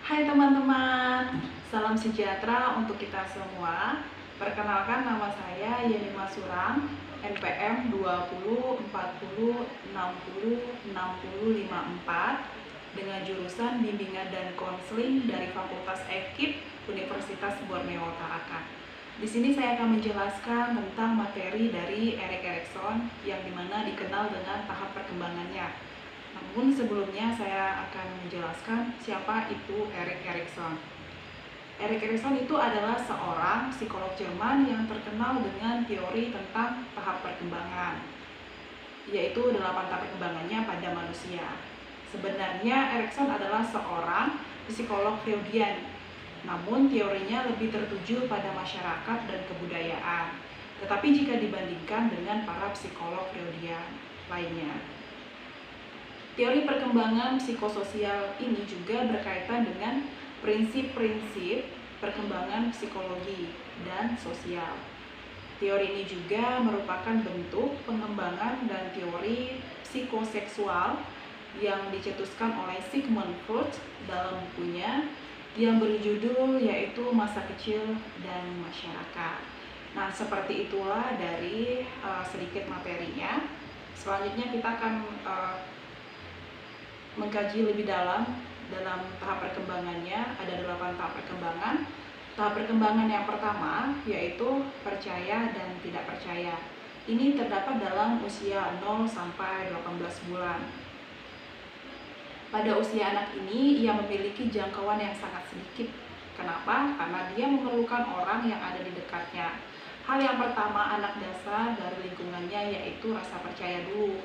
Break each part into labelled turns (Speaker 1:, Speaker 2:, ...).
Speaker 1: Hai teman-teman, salam sejahtera untuk kita semua. Perkenalkan, nama saya Yeni Masurang, NPM 2040606054 dengan jurusan Bimbingan dan Konseling dari Fakultas Ekip Universitas Borneo Tarakan. Di sini saya akan menjelaskan tentang materi dari Erik Erikson yang dimana dikenal dengan tahap perkembangannya. Namun sebelumnya saya akan menjelaskan siapa itu Erik Erikson. Erik Erikson itu adalah seorang psikolog Jerman yang terkenal dengan teori tentang tahap perkembangan, yaitu 8 tahap perkembangannya pada manusia. Sebenarnya Erikson adalah seorang psikolog Freudian, namun teorinya lebih tertuju pada masyarakat dan kebudayaan. Tetapi jika dibandingkan dengan para psikolog Freudian lainnya, teori perkembangan psikososial ini juga berkaitan dengan prinsip-prinsip perkembangan psikologi dan sosial. Teori ini juga merupakan bentuk pengembangan dan teori psikoseksual yang dicetuskan oleh Sigmund Freud dalam bukunya yang berjudul yaitu Masa Kecil dan Masyarakat. Nah, seperti itulah dari sedikit materinya. Selanjutnya kita akan mengkaji lebih dalam tahap perkembangannya. Ada 8 tahap perkembangan. Tahap perkembangan yang pertama yaitu percaya dan tidak percaya. Ini terdapat dalam usia 0 sampai 18 bulan. Pada usia anak ini ia memiliki jangkauan yang sangat sedikit. Kenapa? Karena dia memerlukan orang yang ada di dekatnya. Hal yang pertama anak dasar dari lingkungannya yaitu rasa percaya dulu.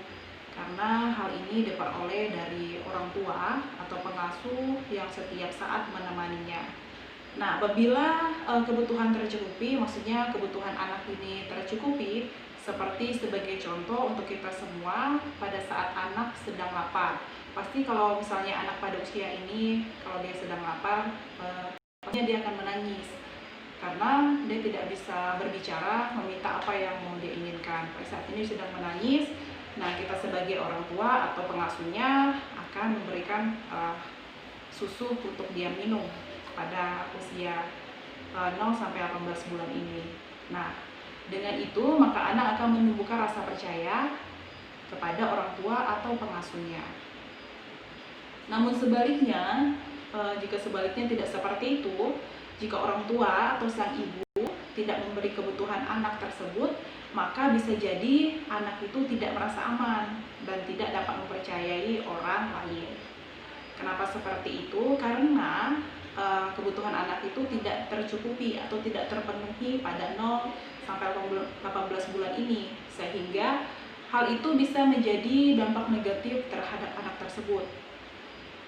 Speaker 1: Karena hal ini diperoleh dari orang tua atau pengasuh yang setiap saat menemaninya. Nah, apabila kebutuhan tercukupi, maksudnya kebutuhan anak ini tercukupi, seperti sebagai contoh untuk kita semua pada saat anak sedang lapar. Pasti kalau misalnya anak pada usia ini, kalau dia sedang lapar, dia akan menangis. Karena dia tidak bisa berbicara, meminta apa yang mau dia inginkan. Pada saat ini sedang menangis. Nah, kita sebagai orang tua atau pengasuhnya akan memberikan susu untuk dia minum pada usia 0 sampai 18 bulan ini. Nah, dengan itu maka anak akan menumbuhkan rasa percaya kepada orang tua atau pengasuhnya. Namun sebaliknya, jika sebaliknya tidak seperti itu, jika orang tua atau sang ibu tidak memberi kebutuhan anak tersebut, maka bisa jadi anak itu tidak merasa aman dan tidak dapat mempercayai orang lain. Kenapa seperti itu? Karena kebutuhan anak itu tidak tercukupi atau tidak terpenuhi pada 0 sampai 18 bulan ini, sehingga hal itu bisa menjadi dampak negatif terhadap anak tersebut.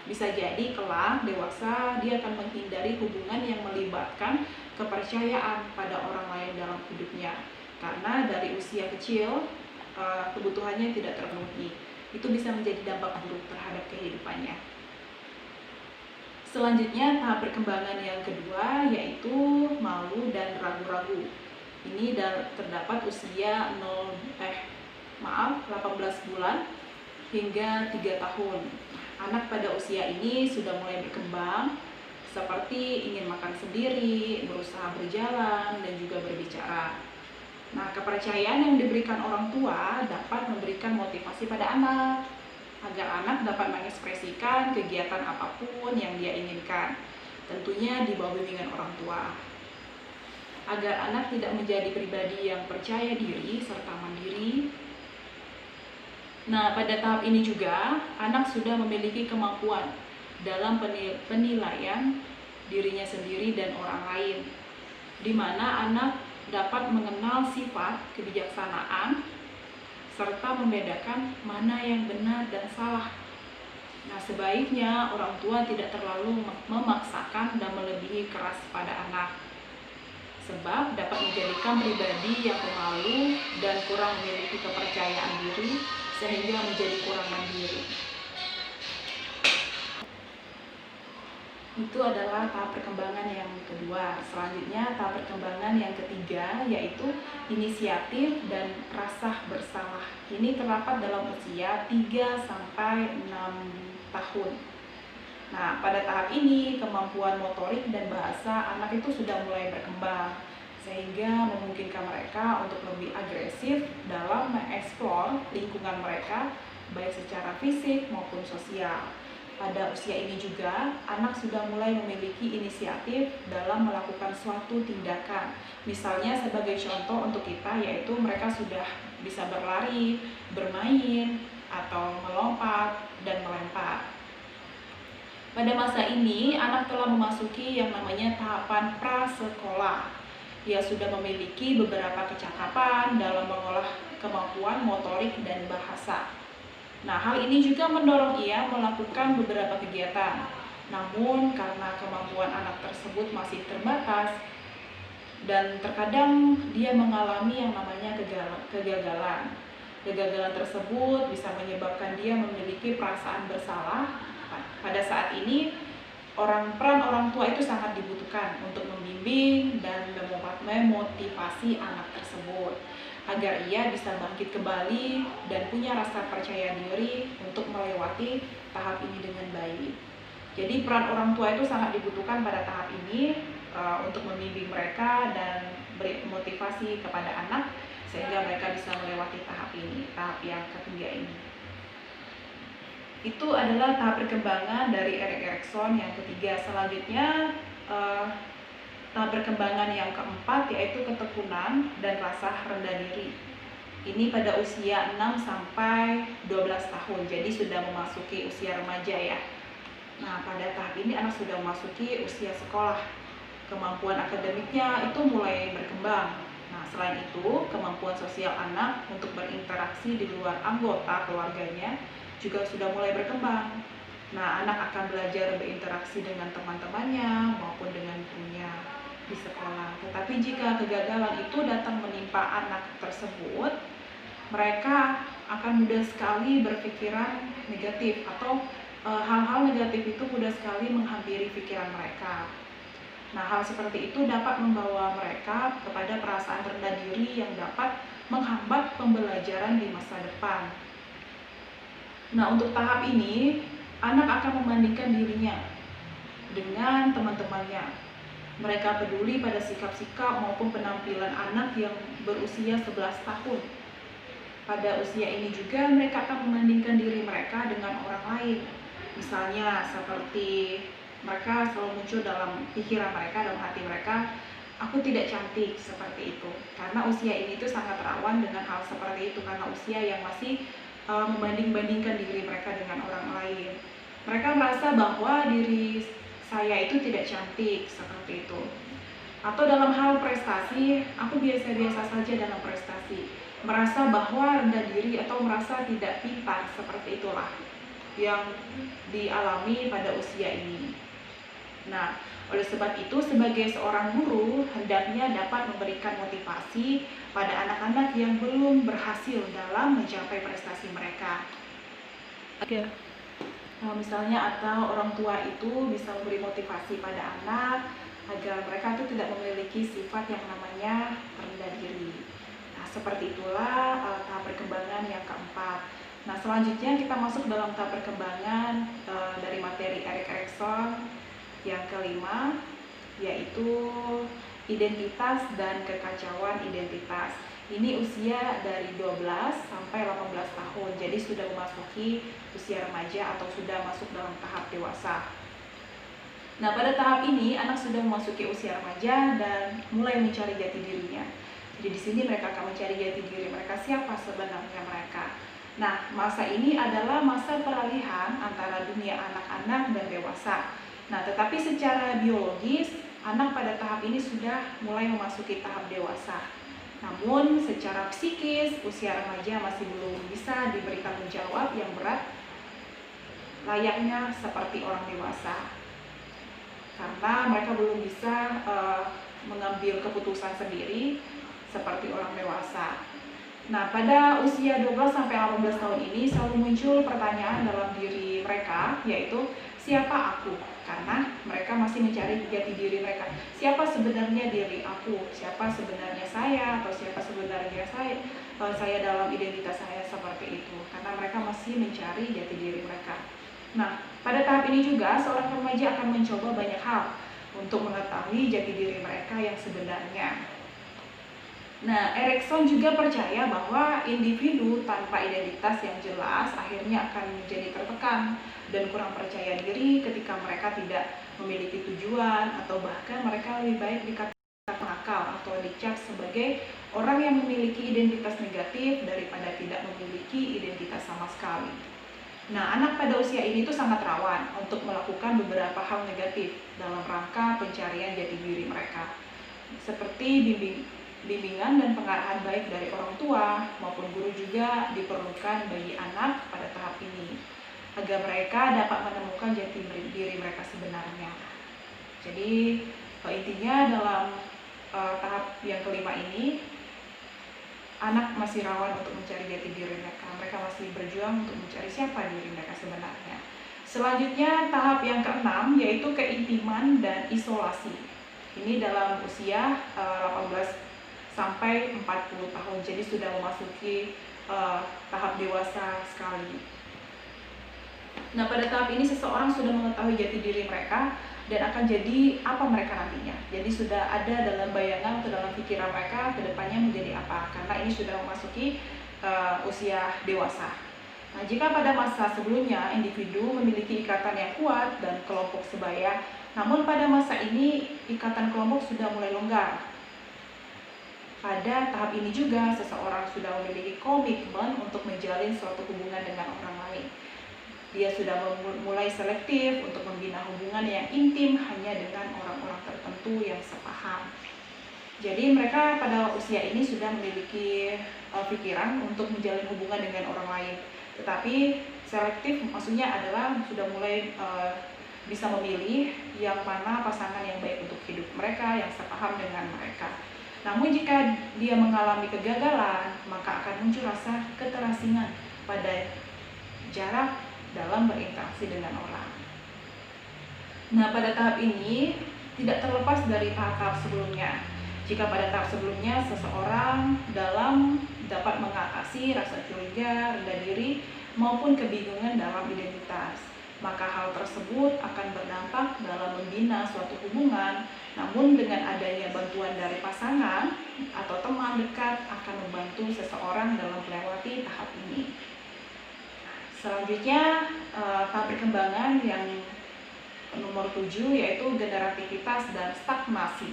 Speaker 1: Bisa jadi kelak dewasa dia akan menghindari hubungan yang melibatkan kepercayaan pada orang lain dalam hidupnya. Karena dari usia kecil kebutuhannya tidak terpenuhi. Itu bisa menjadi dampak buruk terhadap kehidupannya. Selanjutnya tahap perkembangan yang kedua yaitu malu dan ragu-ragu. Ini terdapat usia 18 bulan hingga 3 tahun. Anak pada usia ini sudah mulai berkembang, seperti ingin makan sendiri, berusaha berjalan, dan juga berbicara. Nah, kepercayaan yang diberikan orang tua dapat memberikan motivasi pada anak, agar anak dapat mengekspresikan kegiatan apapun yang dia inginkan, tentunya di bawah bimbingan orang tua. Agar anak tidak menjadi pribadi yang percaya diri serta mandiri. Nah, pada tahap ini juga, anak sudah memiliki kemampuan dalam penilaian dirinya sendiri dan orang lain, di mana anak dapat mengenal sifat kebijaksanaan serta membedakan mana yang benar dan salah. Nah, sebaiknya orang tua tidak terlalu memaksakan dan melebihi keras pada anak, sebab dapat menjadikan pribadi yang pemalu dan kurang memiliki kepercayaan diri sehingga menjadi kurang mandiri. Itu adalah tahap perkembangan yang kedua. Selanjutnya tahap perkembangan yang ketiga yaitu inisiatif dan rasa bersalah. Ini terdapat dalam usia 3 sampai 6 tahun. Nah, pada tahap ini kemampuan motorik dan bahasa anak itu sudah mulai berkembang, sehingga memungkinkan mereka untuk lebih agresif dalam mengeksplor lingkungan mereka, baik secara fisik maupun sosial. Pada usia ini juga, anak sudah mulai memiliki inisiatif dalam melakukan suatu tindakan. Misalnya sebagai contoh untuk kita, yaitu mereka sudah bisa berlari, bermain, atau melompat dan melempar. Pada masa ini, anak telah memasuki yang namanya tahapan prasekolah. Ia sudah memiliki beberapa kecakapan dalam mengolah kemampuan motorik dan bahasa. Nah, hal ini juga mendorong ia melakukan beberapa kegiatan. Namun, karena kemampuan anak tersebut masih terbatas, dan terkadang dia mengalami yang namanya kegagalan. Kegagalan tersebut bisa menyebabkan dia memiliki perasaan bersalah. Pada saat ini, peran orang tua itu sangat dibutuhkan untuk membimbing dan memotivasi anak tersebut agar ia bisa bangkit kembali dan punya rasa percaya diri untuk melewati tahap ini dengan baik. Jadi peran orang tua itu sangat dibutuhkan pada tahap ini untuk membimbing mereka dan beri motivasi kepada anak sehingga mereka bisa melewati tahap ini, tahap yang ketiga ini. Itu adalah tahap perkembangan dari Erik Erikson yang ketiga. Selanjutnya tahap perkembangan yang keempat yaitu ketekunan dan rasa rendah diri. Ini pada usia 6 sampai 12 tahun. Jadi sudah memasuki usia remaja ya. Nah, pada tahap ini anak sudah memasuki usia sekolah. Kemampuan akademiknya itu mulai berkembang. Nah, selain itu, kemampuan sosial anak untuk berinteraksi di luar anggota keluarganya juga sudah mulai berkembang. Nah, anak akan belajar berinteraksi dengan teman-temannya maupun dengan gurunya di sekolah. Tetapi jika kegagalan itu datang menimpa anak tersebut, mereka akan mudah sekali berpikiran negatif atau hal-hal negatif itu mudah sekali menghampiri pikiran mereka. Nah, hal seperti itu dapat membawa mereka kepada perasaan rendah diri yang dapat menghambat pembelajaran di masa depan. Nah, untuk tahap ini, anak akan membandingkan dirinya dengan teman-temannya. Mereka peduli pada sikap-sikap maupun penampilan anak yang berusia 11 tahun. Pada usia ini juga mereka akan membandingkan diri mereka dengan orang lain. Misalnya seperti mereka selalu muncul dalam pikiran mereka, dalam hati mereka, aku tidak cantik, seperti itu. Karena usia ini tuh sangat rawan dengan hal seperti itu, karena usia yang masih membanding-bandingkan diri mereka dengan orang lain. Mereka merasa bahwa diri saya itu tidak cantik, seperti itu. Atau dalam hal prestasi, aku biasa-biasa saja dalam prestasi. Merasa bahwa rendah diri atau merasa tidak pintar, seperti itulah yang dialami pada usia ini. Nah, oleh sebab itu sebagai seorang guru hendaknya dapat memberikan motivasi pada anak-anak yang belum berhasil dalam mencapai prestasi mereka. Oke. Misalnya atau orang tua itu bisa memberi motivasi pada anak agar mereka itu tidak memiliki sifat yang namanya rendah diri. Nah, seperti itulah tahap perkembangan yang keempat. Nah, selanjutnya kita masuk dalam tahap perkembangan dari materi Erik Erikson yang kelima, yaitu identitas dan kekacauan identitas. Ini usia dari 12 sampai 18 tahun, jadi sudah memasuki usia remaja atau sudah masuk dalam tahap dewasa. Nah, pada tahap ini anak sudah memasuki usia remaja dan mulai mencari jati dirinya. Jadi di sini mereka akan mencari jati diri mereka, siapa sebenarnya mereka. Nah, masa ini adalah masa peralihan antara dunia anak-anak dan dewasa. Nah, tetapi secara biologis, anak pada tahap ini sudah mulai memasuki tahap dewasa. Namun, secara psikis, usia remaja masih belum bisa diberi tanggung jawab yang berat layaknya seperti orang dewasa. Karena mereka belum bisa mengambil keputusan sendiri seperti orang dewasa. Nah, pada usia 12 sampai 18 tahun ini selalu muncul pertanyaan dalam diri mereka, yaitu siapa aku? Karena mereka masih mencari jati diri mereka. Siapa sebenarnya diri aku? Siapa sebenarnya saya? Atau siapa sebenarnya saya dalam identitas saya, seperti itu. Karena mereka masih mencari jati diri mereka. Nah, pada tahap ini juga seorang remaja akan mencoba banyak hal untuk mengetahui jati diri mereka yang sebenarnya. Nah, Erikson juga percaya bahwa individu tanpa identitas yang jelas akhirnya akan menjadi tertekan dan kurang percaya diri ketika mereka tidak memiliki tujuan, atau bahkan mereka lebih baik dikatakan nakal atau dicap sebagai orang yang memiliki identitas negatif daripada tidak memiliki identitas sama sekali. Nah, anak pada usia ini tuh sangat rawan untuk melakukan beberapa hal negatif dalam rangka pencarian jati diri mereka, seperti bimbingan dan pengarahan baik dari orang tua maupun guru juga diperlukan bagi anak pada tahap ini, agar mereka dapat menemukan jati diri mereka sebenarnya. Jadi intinya dalam tahap yang kelima ini, anak masih rawan untuk mencari jati diri mereka. Mereka masih berjuang untuk mencari siapa diri mereka sebenarnya. Selanjutnya tahap yang keenam, yaitu keintiman dan isolasi. Ini dalam usia 18 sampai 40 tahun, jadi sudah memasuki tahap dewasa sekali. Nah, pada tahap ini seseorang sudah mengetahui jati diri mereka dan akan jadi apa mereka nantinya. Jadi sudah ada dalam bayangan atau dalam pikiran mereka ke depannya menjadi apa, karena ini sudah memasuki usia dewasa. Nah, jika pada masa sebelumnya individu memiliki ikatan yang kuat dan kelompok sebaya, namun pada masa ini ikatan kelompok sudah mulai longgar. Pada tahap ini juga seseorang sudah memiliki komitmen untuk menjalin suatu hubungan dengan orang lain. Dia sudah mulai selektif untuk membina hubungan yang intim hanya dengan orang-orang tertentu yang sepaham. Jadi mereka pada usia ini sudah memiliki pikiran untuk menjalin hubungan dengan orang lain. Tetapi selektif maksudnya adalah sudah mulai bisa memilih yang mana pasangan yang baik untuk hidup mereka, yang sepaham dengan mereka. Namun jika dia mengalami kegagalan, maka akan muncul rasa keterasingan pada jarak dalam berinteraksi dengan orang. Nah, pada tahap ini tidak terlepas dari tahap sebelumnya. Jika pada tahap sebelumnya seseorang dapat mengatasi rasa curiga, rendah diri, maupun kebingungan dalam identitas, maka hal tersebut akan berdampak dalam membina suatu hubungan. Namun dengan adanya bantuan dari pasangan atau teman dekat akan membantu seseorang dalam melewati tahap ini. Selanjutnya tahap perkembangan yang nomor 7, yaitu generativitas dan stagnasi.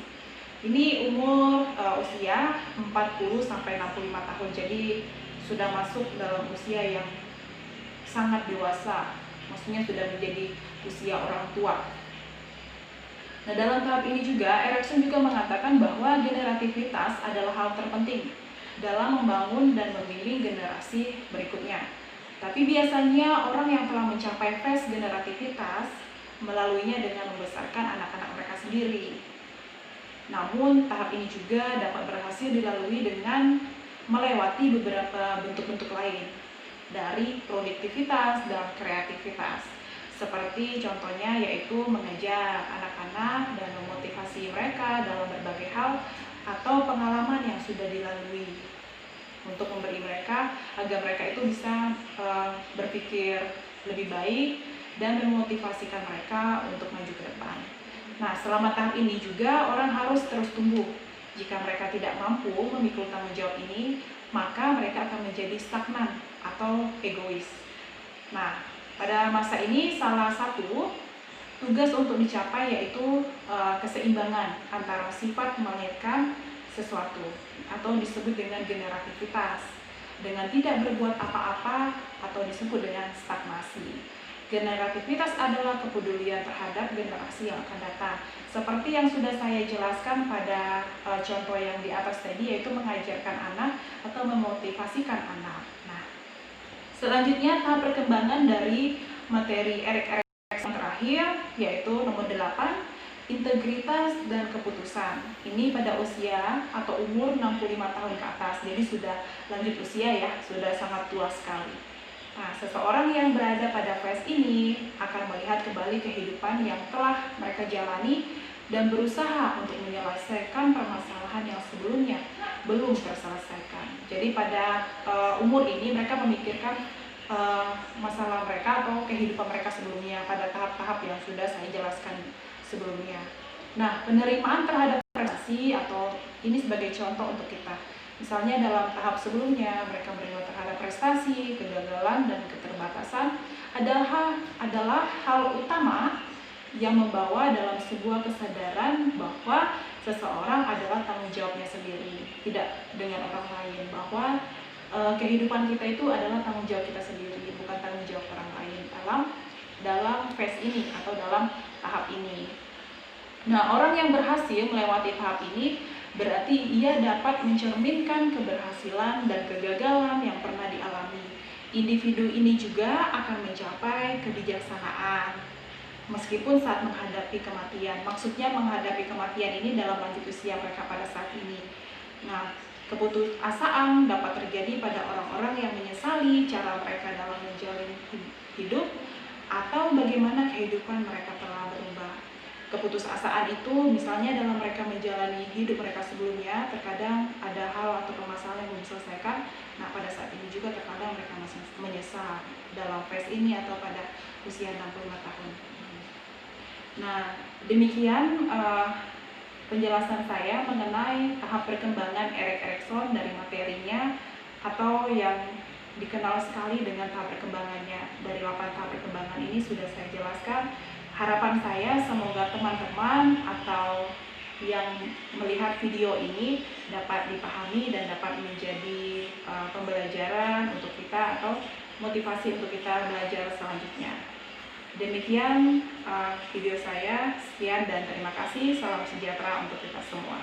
Speaker 1: Ini umur usia 40 sampai 65 tahun. Jadi sudah masuk dalam usia yang sangat dewasa. Maksudnya sudah menjadi usia orang tua. Nah, dalam tahap ini juga Erikson juga mengatakan bahwa generativitas adalah hal terpenting dalam membangun dan memilih generasi berikutnya. Tapi biasanya orang yang telah mencapai fase generativitas melaluinya dengan membesarkan anak-anak mereka sendiri. Namun tahap ini juga dapat berhasil dilalui dengan melewati beberapa bentuk-bentuk lain dari produktivitas dan kreativitas. Seperti contohnya yaitu mengajak anak-anak dan memotivasi mereka dalam berbagai hal atau pengalaman yang sudah dilalui, untuk memberi mereka agar mereka itu bisa berpikir lebih baik dan memotivasikan mereka untuk maju ke depan. Nah, selama tahap ini juga orang harus terus tumbuh. Jika mereka tidak mampu memikul tanggung jawab ini, maka mereka akan menjadi stagnan atau egois. Nah, pada masa ini salah satu tugas untuk dicapai yaitu keseimbangan antara sifat melahirkan sesuatu atau disebut dengan generativitas dengan tidak berbuat apa-apa atau disebut dengan stagnasi. Generativitas adalah kepedulian terhadap generasi yang akan datang. Seperti yang sudah saya jelaskan pada contoh yang di atas tadi, yaitu mengajarkan anak atau memotivasikan anak. Nah, selanjutnya tahap perkembangan dari materi Erik Erikson terakhir, yaitu nomor 8, integritas dan keputusan. Ini pada usia atau umur 65 tahun ke atas, jadi sudah lanjut usia ya, sudah sangat tua sekali. Nah, seseorang yang berada pada fase ini akan melihat kembali kehidupan yang telah mereka jalani dan berusaha untuk menyelesaikan permasalahan yang sebelumnya belum terselesaikan. Jadi pada umur ini mereka memikirkan masalah mereka atau kehidupan mereka sebelumnya pada tahap-tahap yang sudah saya jelaskan sebelumnya. Nah, penerimaan terhadap prestasi atau ini sebagai contoh untuk kita. Misalnya dalam tahap sebelumnya mereka menerima terhadap prestasi, kegagalan, dan keterbatasan adalah hal utama yang membawa dalam sebuah kesadaran bahwa seseorang adalah tanggung jawabnya sendiri, tidak dengan orang lain, bahwa kehidupan kita itu adalah tanggung jawab kita sendiri, bukan tanggung jawab orang lain dalam phase ini atau dalam tahap ini. Nah, orang yang berhasil melewati tahap ini berarti ia dapat mencerminkan keberhasilan dan kegagalan yang pernah dialami. Individu ini juga akan mencapai kebijaksanaan meskipun saat menghadapi kematian. Maksudnya menghadapi kematian ini dalam lanjut usia mereka pada saat ini. Nah, keputusasaan dapat terjadi pada orang-orang yang menyesali cara mereka dalam menjalani hidup atau bagaimana kehidupan mereka telah berubah. Keputusasaan itu misalnya dalam mereka menjalani hidup mereka sebelumnya, terkadang ada hal atau permasalahan yang belum diselesaikan. Nah, pada saat ini juga terkadang mereka masih menyesal dalam phase ini atau pada usia 65 tahun. Nah, demikian penjelasan saya mengenai tahap perkembangan Erik Erikson dari materinya atau yang dikenal sekali dengan tahap perkembangannya. Dari 8 tahap perkembangan ini sudah saya jelaskan. Harapan saya semoga teman-teman atau yang melihat video ini dapat dipahami dan dapat menjadi pembelajaran untuk kita atau motivasi untuk kita belajar selanjutnya. Demikian video saya, sekian dan terima kasih, salam sejahtera untuk kita semua.